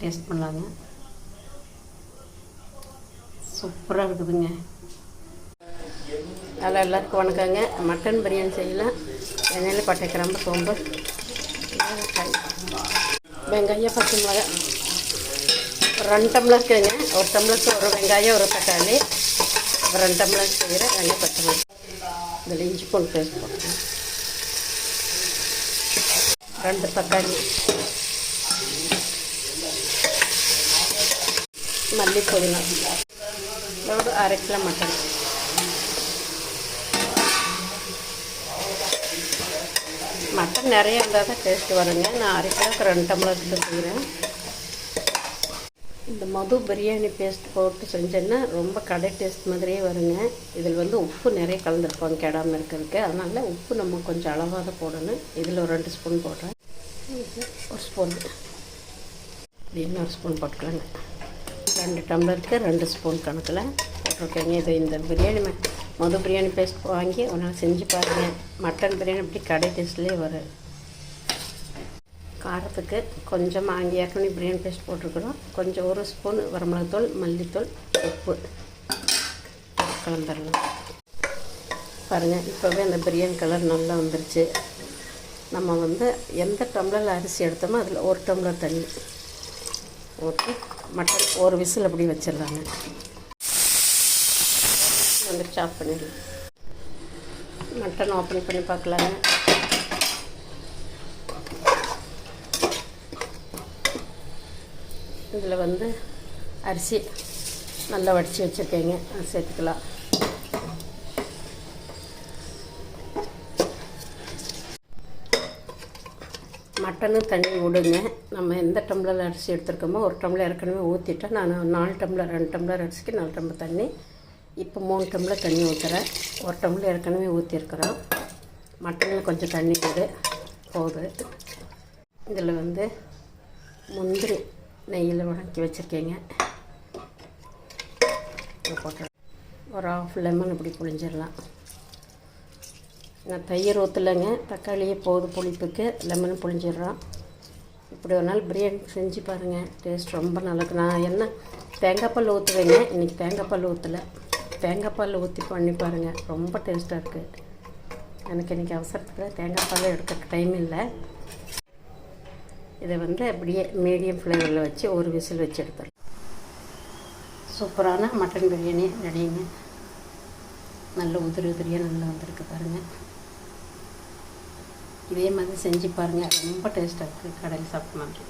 Taste பண்ணலாங்க. சூப்பராக இருக்குதுங்க. அதில் எல்லாத்துக்கும் வணக்கங்க. மட்டன் பிரியாணி செய்யலாம். எண்ணெயில் பட்டை, கிராம்பு, சோம்பு, வெங்காயம், பச்சை மிளகாய் 2 டம்ளர் இருக்குதுங்க. 1 டம்ளருக்கு 1 வெங்காயம், 1 தக்காளி. 2 டம்ளர் செய்கிறேன். வெங்காயம், பச்சை மிளகாய். இதில் இஞ்சி பூண்டு பேஸ்ட் போட்டுக்கணும். 2 தக்காளி, மல்லி, புதினா, ஒரு 1/2 கிலோ மட்டன். மட்டன் நிறைய இருந்தால் தான் டேஸ்ட்டு வருங்க. நான் 1/2 கிலோக்கு 2 டம்ளர் செய்கிறேன். இந்த மது பிரியாணி பேஸ்ட் போட்டு செஞ்சேன்னா ரொம்ப கடை டேஸ்ட் மாதிரியே வருங்க. இதில் உப்பு நிறைய கலந்துருப்பாங்க கெடாமல் இருக்கிறதுக்கு. அதனால் உப்பு நம்ம கொஞ்சம் அளவாக தான் போடணும். இதில் ஒரு 2 ஸ்பூன் போடுறேன். 1 ஸ்பூன், இன்னொரு ஸ்பூன் போட்டுக்கலாங்க. 2 டம்ளருக்கு 2 ஸ்பூன் கணக்கில் போட்டிருக்கேங்க. இது இந்த பிரியாணி மது பிரியாணி பேஸ்ட் வாங்கி ஒரு நாள் செஞ்சு பாருங்கள். மட்டன் பிரியாணி இப்படி கடை டேஸ்ட்லேயே வரும். காரத்துக்கு கொஞ்சம் ஏற்கனவே பிரியாணி பேஸ்ட் போட்டிருக்கிறோம். கொஞ்சம் 1 ஸ்பூன் வரமிளகாத்தூள், மல்லித்தூள், உப்பு கலந்துடலாம். பாருங்கள், இப்போவே அந்த பிரியாணி கலர் நல்லா வந்துருச்சு. நம்ம எந்த டம்ளரில் அரிசி எடுத்தோமோ அதில் 1 டம்ளர் தண்ணி ஊற்றி மட்டன் 1 விசில் அப்படி வச்சிடலாங்க. சாப் பண்ணிடலாம். மட்டன் ஓப்பன் பண்ணி பார்க்கலாங்க. இதில் அரிசி நல்லா வடித்து வச்சுருக்கேங்க. அது சேர்த்துக்கலாம். மட்டனும் தண்ணி விடுங்க. நம்ம எந்த டம்ளர் அரிசி எடுத்துருக்கோமோ 1 டம்ளர் ஏற்கனவே ஊற்றிட்டேன். நான் 4 டம்ளர் 2 டம்ளர் அரிசிக்கு 4 டம்ளர் தண்ணி. இப்போ 3 டம்ளர் தண்ணி ஊற்றுறேன். 1 டம்ளர் ஏற்கனவே ஊற்றிருக்கிறோம். மட்டனில் கொஞ்சம் தண்ணி போகுது. இதில் முந்திரி நெய்யில் உடச்சி வச்சுருக்கேங்க. போட்டு ஒரு 1/2 லெமன் இப்படி புழிஞ்சிடலாம். நான் தயிர் ஊற்றலைங்க. தக்காளியே போகுது புளிப்புக்கு. லெமன் புழிஞ்சிடுறோம். இப்படி ஒரு நாள் பிரியாணி செஞ்சு பாருங்கள். டேஸ்ட் ரொம்ப நல்லாயிருக்கு. நான் தேங்காய் பால் ஊற்றுவேங்க. இன்றைக்கி தேங்காய் பால் ஊற்றலை. தேங்காய் பால் ஊற்றி பண்ணி பாருங்கள். ரொம்ப டேஸ்ட்டாக இருக்குது. எனக்கு இன்றைக்கி அவசரத்துக்கு தேங்காய் பால் எடுக்க டைம் இல்லை. இதை அப்படியே மீடியம் ஃப்ளேவரில் வச்சு 1 விசில் வச்சு எடுத்துடலாம். சூப்பரான மட்டன் பிரியாணி ரெடிங்க. நல்ல உதிரியாக நல்லா வந்திருக்கு பாருங்கள். இதே மாதிரி செஞ்சு பாருங்கள். ரொம்ப டேஸ்ட்டாக இருக்குது. கடையில் சாப்பிட்ட மாதிரி.